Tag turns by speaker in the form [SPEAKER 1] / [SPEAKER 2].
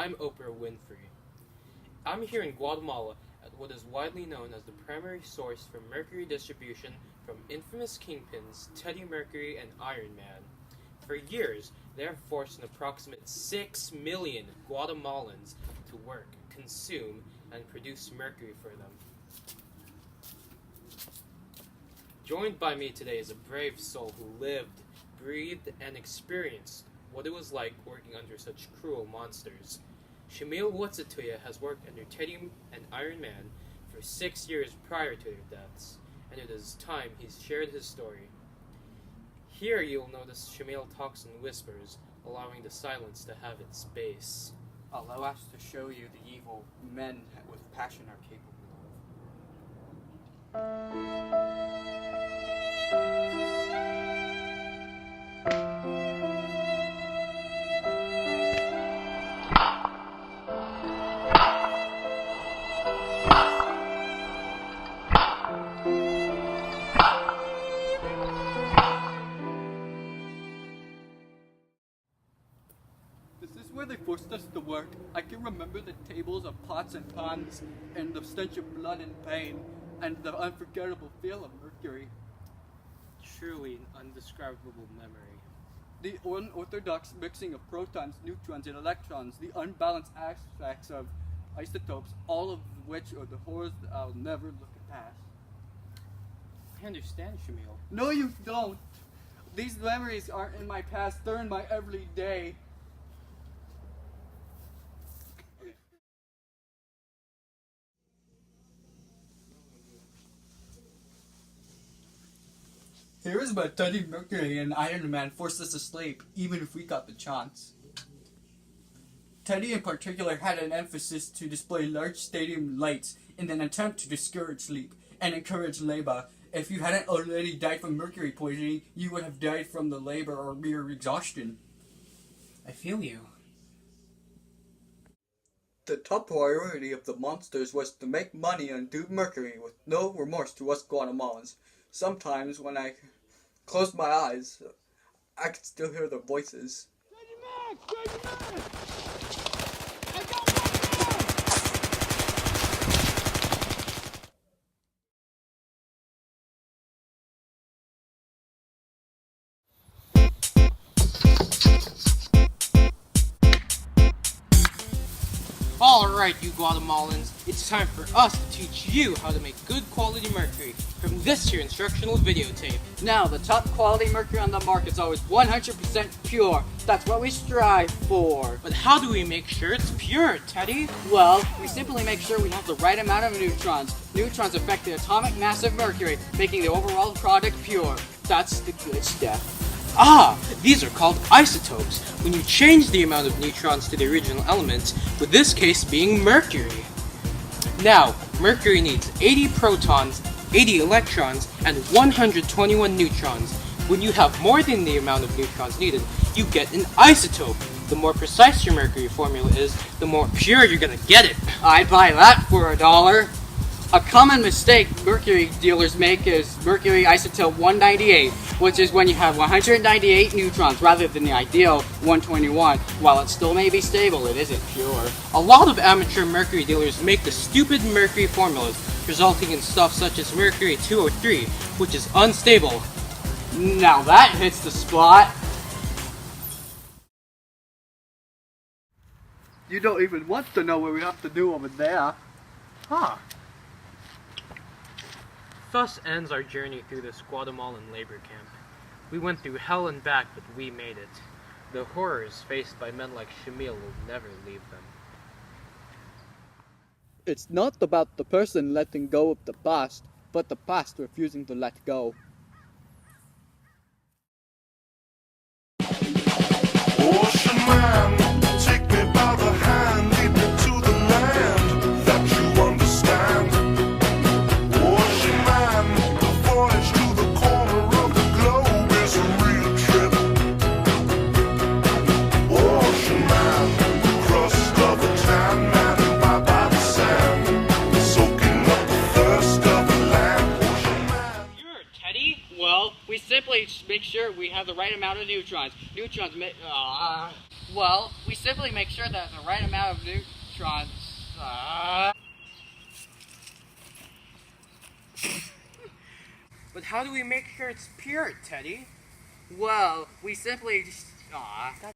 [SPEAKER 1] I'm Oprah Winfrey. I'm here in Guatemala at what is widely known as the primary source for mercury distribution from infamous kingpins Teddy Mercury and Iron Man. For years, they have forced an approximate 6 million Guatemalans to work, consume, and produce mercury for them. Joined by me today is a brave soul who lived, breathed, and experienced what it was like working under such cruel monsters. Shamil Watsatuya has worked under Teddy and Iron Man for 6 years prior to their deaths, and it is time he's shared his story. Here you'll notice Shamil talks in whispers, allowing the silence to have its space.
[SPEAKER 2] Allow us to show you the evil men with passion are capable Where they forced us to work, I can remember the tables of pots and pans, and the stench of blood and pain, and the unforgettable feel of mercury.
[SPEAKER 1] Truly an indescribable memory.
[SPEAKER 2] The unorthodox mixing of protons, neutrons, and electrons, the unbalanced aspects of isotopes, all of which are the horrors that I'll never look past.
[SPEAKER 1] I understand, Shamil.
[SPEAKER 2] No, you don't! These memories aren't in my past, they're in my everyday. Here is where Teddy Mercury and Iron Man forced us to sleep, even if we got the chance. Teddy in particular had an emphasis to display large stadium lights in an attempt to discourage sleep and encourage labor. If you hadn't already died from mercury poisoning, you would have died from the labor or mere exhaustion.
[SPEAKER 1] I feel you.
[SPEAKER 2] The top priority of the monsters was to make money on due mercury with no remorse to us Guatemalans. Sometimes when I closed my eyes, I could still hear their voices.
[SPEAKER 1] Alright, you Guatemalans, it's time for us to teach you how to make good quality mercury from this here instructional videotape.
[SPEAKER 2] Now, the top quality mercury on the market is always 100% pure. That's what we strive for.
[SPEAKER 1] But how do we make sure it's pure, Teddy?
[SPEAKER 2] Well, we simply make sure we have the right amount of neutrons. Neutrons affect the atomic mass of mercury, making the overall product pure. That's the good stuff.
[SPEAKER 1] Ah, these are called isotopes, when you change the amount of neutrons to the original element, with this case being mercury. Now, mercury needs 80 protons, 80 electrons, and 121 neutrons. When you have more than the amount of neutrons needed, you get an isotope. The more precise your mercury formula is, the more pure you're gonna get it.
[SPEAKER 2] I'd buy that for $1. A common mistake mercury dealers make is mercury isotope 198, which is when you have 198 neutrons rather than the ideal 121. While it still may be stable, it isn't pure.
[SPEAKER 1] A lot of amateur mercury dealers make the stupid mercury formulas, resulting in stuff such as mercury 203, which is unstable.
[SPEAKER 2] Now that hits the spot. You don't even want to know what we have to do over there.
[SPEAKER 1] Huh. Thus ends our journey through this Guatemalan labor camp. We went through hell and back, but we made it. The horrors faced by men like Shamil will never leave them.
[SPEAKER 2] It's not about the person letting go of the past, but the past refusing to let go.
[SPEAKER 3] Ocean man, take me by the hand, lead me to the land that you understand. Ocean man, the voyage to the corner of the globe is a real trip. Ocean man, the crust of a tan man, imbibed by the sand, soaking up the thirst of the land. Ocean man.
[SPEAKER 4] Sure, Teddy. Well, we simply make sure we have the right amount of neutrons. Well, we simply make sure that the right amount of neutrons.
[SPEAKER 1] But how do we make sure it's pure, Teddy?
[SPEAKER 4] Well, we simply just.